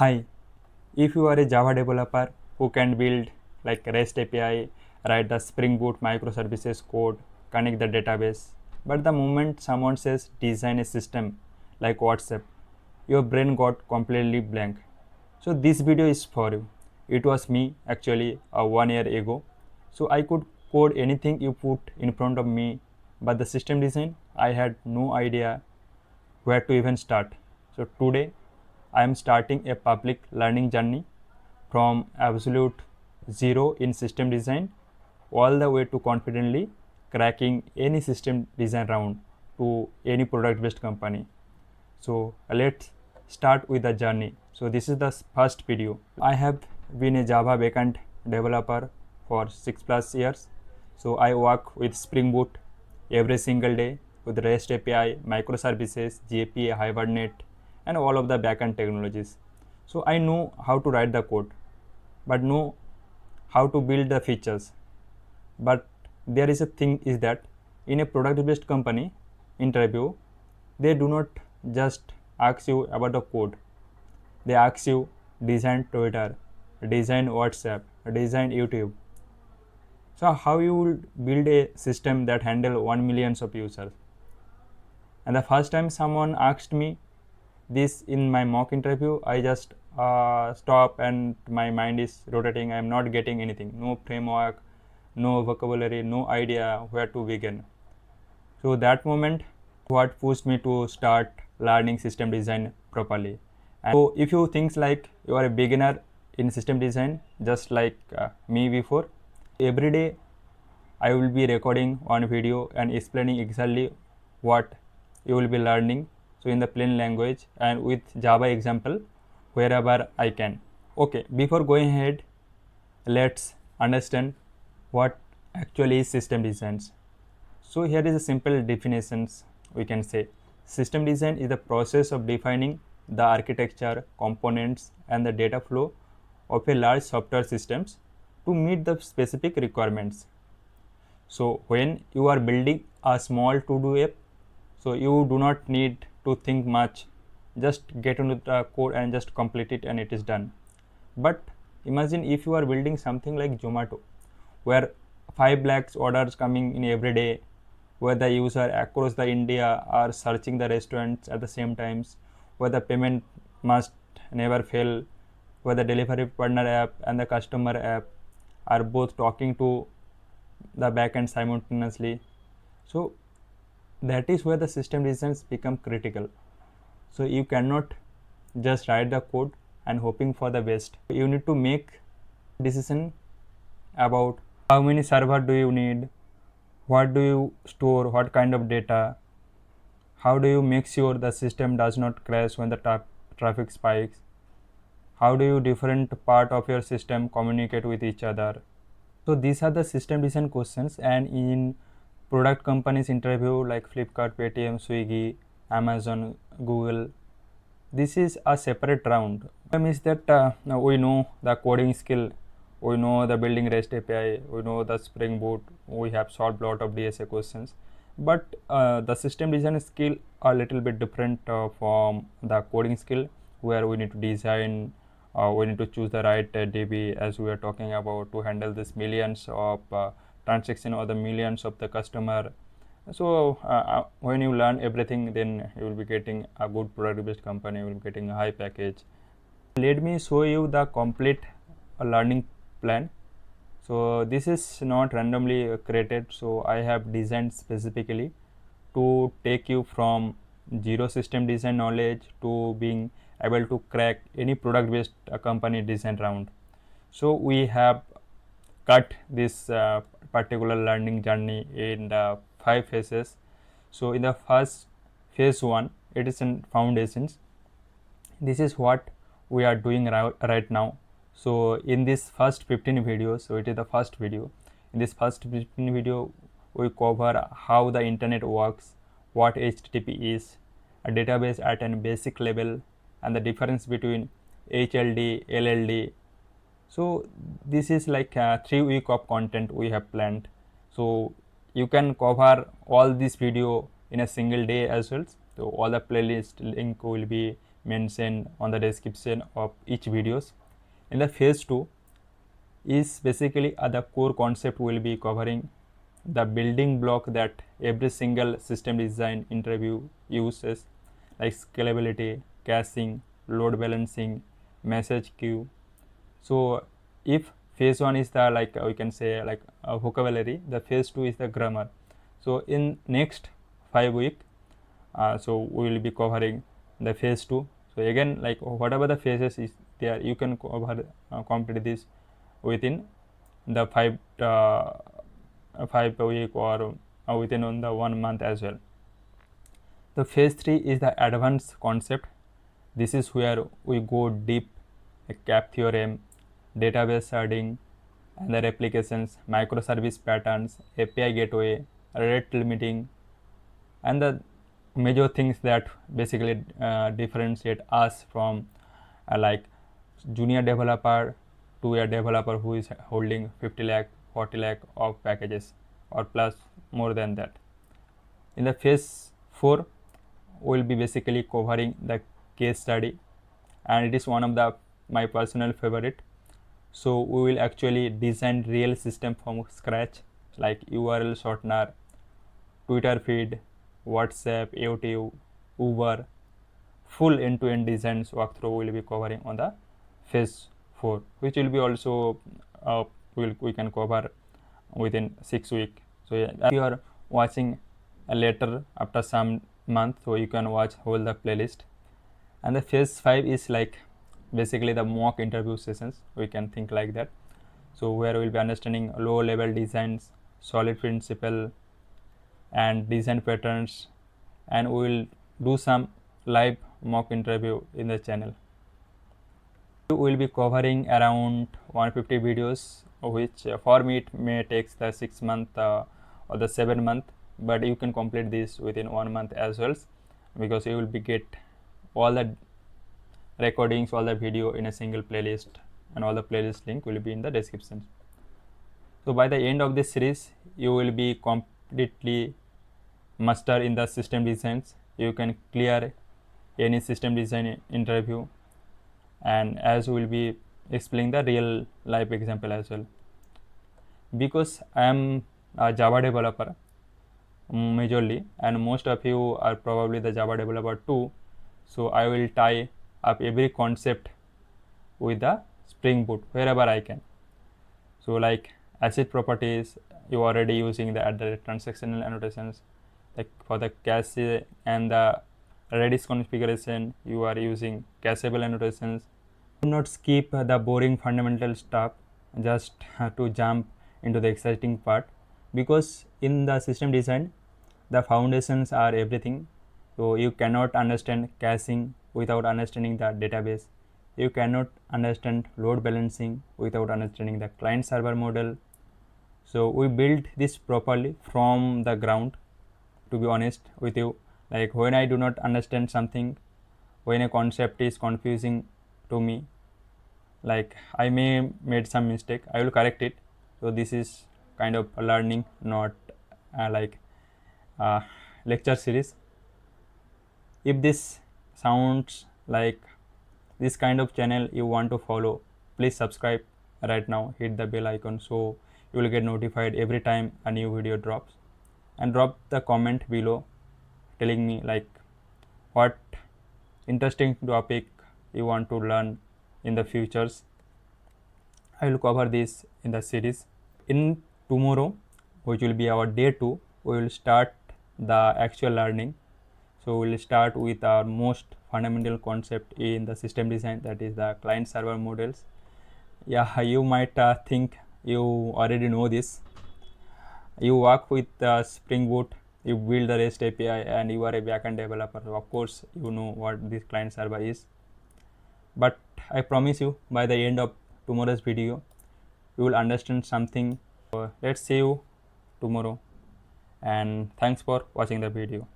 Hi, if you are a Java developer who can build like REST API, write the Spring Boot microservices code, connect the database, but the moment someone says design a system like WhatsApp, your brain got completely blank. So this video is for you. It was me actually 1 year ago. So I could code anything you put in front of me, but the system design I had no idea where to even start. So today I am starting a public learning journey from absolute zero in system design all the way to confidently cracking any system design round to any product based company. So let's start with the journey. So this is the first video. I have been a Java backend developer for 6+ years. So I work with Spring Boot every single day with REST API, microservices, JPA, Hibernate, and all of the backend technologies. So I know how to write the code, but know how to build the features. But there is a thing is that in a product based company interview, they do not just ask you about the code. They ask you design Twitter, design WhatsApp, design YouTube. So how you will build a system that handle 1 millions of users? And the first time someone asked me this in my mock interview, I just stop and my mind is rotating. I am not getting anything. No framework, no vocabulary, no idea where to begin. So that moment what pushed me to start learning system design properly. And so if you think like you are a beginner in system design just like me before, every day I will be recording one video and explaining exactly what you will be learning, so in the plain language and with Java example wherever I can. Okay, before going ahead, let's understand what actually is system designs. So here is a simple definitions. We can say system design is the process of defining the architecture, components and the data flow of a large software systems to meet the specific requirements. So when you are building a small to-do app, so you do not need to think much, just get into the code and just complete it and it is done. But imagine if you are building something like Zomato, where 5 lakhs orders coming in every day, where the user across the India are searching the restaurants at the same times, where the payment must never fail, where the delivery partner app and the customer app are both talking to the backend simultaneously. So that is where the system designs become critical. So you cannot just write the code and hoping for the best. You need to make decision about how many server do you need, what do you store, what kind of data, how do you make sure the system does not crash when the traffic spikes, how do you different part of your system communicate with each other. So these are the system design questions, and in product companies interview like Flipkart, Paytm, Swiggy, Amazon, Google, this is a separate round. Means that we know the coding skill, we know the building REST API, we know the Spring Boot, we have solved lot of DSA questions, but the system design skill are little bit different from the coding skill, where we need to design, we need to choose the right DB as we are talking about to handle this millions of transaction or the millions of the customer. So when you learn everything, then you will be getting a good product based company, you will be getting a high package. Let me show you the complete learning plan. So this is not randomly created, so I have designed specifically to take you from zero system design knowledge to being able to crack any product based company design round. So we have cut this particular learning journey in the 5 phases. So in the first phase 1, it is in foundations. This is what we are doing right now. So in this first 15 videos, so it is the first video. In this first 15 video, we cover how the internet works, what HTTP is, a database at a basic level, and the difference between HLD, LLD. So this is like 3 week of content we have planned. So you can cover all this video in a single day as well. So all the playlist link will be mentioned on the description of each videos. In the phase 2 is basically the core concept will be covering the building block that every single system design interview uses, like scalability, caching, load balancing, message queue. So if phase 1 is the like we can say like a vocabulary, the phase 2 is the grammar. So in next 5 week, so we will be covering the phase 2. So again, like whatever the phases is there, you can cover complete this within the 5 week or within on the 1 month as well. The phase 3 is the advanced concept. This is where we go deep, like cap theorem, database sharding, and the replications, microservice patterns, API gateway, rate limiting, and the major things that basically differentiate us from like junior developer to a developer who is holding 50 lakh 40 lakh of packages or plus more than that. In the phase 4 we will be basically covering the case study, and it is one of the my personal favorite. So we will actually design real system from scratch, like URL shortener, Twitter feed, WhatsApp, YouTube, Uber. Full end-to-end designs walkthrough will be covering on the phase 4, which will be also we can cover within 6 weeks. So yeah, if you are watching later after some month, so you can watch whole the playlist. And the phase 5 is like basically the mock interview sessions, we can think like that. So where we will be understanding low level designs, solid principle, and design patterns, and we will do some live mock interview in the channel. We will be covering around 150 videos, which for me it may takes the 6 month or the 7 month, but you can complete this within 1 month as well, because you will be get all the recordings, all the video in a single playlist, and all the playlist link will be in the description. So by the end of this series, you will be completely master in the system designs. You can clear any system design interview, and as we will be explaining the real life example as well. Because I am a Java developer majorly, and most of you are probably the Java developer too, so I will tie up every concept with the Spring Boot wherever I can. So like asset properties, you are already using the transactional annotations, like for the cache and the Redis configuration, you are using cacheable annotations. Do not skip the boring fundamental stuff just to jump into the exciting part, because in the system design the foundations are everything. So you cannot understand caching without understanding the database. You cannot understand load balancing without understanding the client server model. So we built this properly from the ground. To be honest with you, like when I do not understand something, when a concept is confusing to me, like I may made some mistake, I will correct it. So this is kind of a learning, not like lecture series. If this sounds like this kind of channel you want to follow, please subscribe right now, hit the bell icon so you will get notified every time a new video drops, and drop the comment below telling me like what interesting topic you want to learn in the futures. I will cover this in the series. In tomorrow, which will be our day 2, we will start the actual learning. So we will start with our most fundamental concept in the system design, that is the client server models. Yeah, you might think you already know this. You work with Spring Boot, you build the REST API, and you are a backend developer. So of course, you know what this client server is. But I promise you, by the end of tomorrow's video, you will understand something. So let's see you tomorrow, and thanks for watching the video.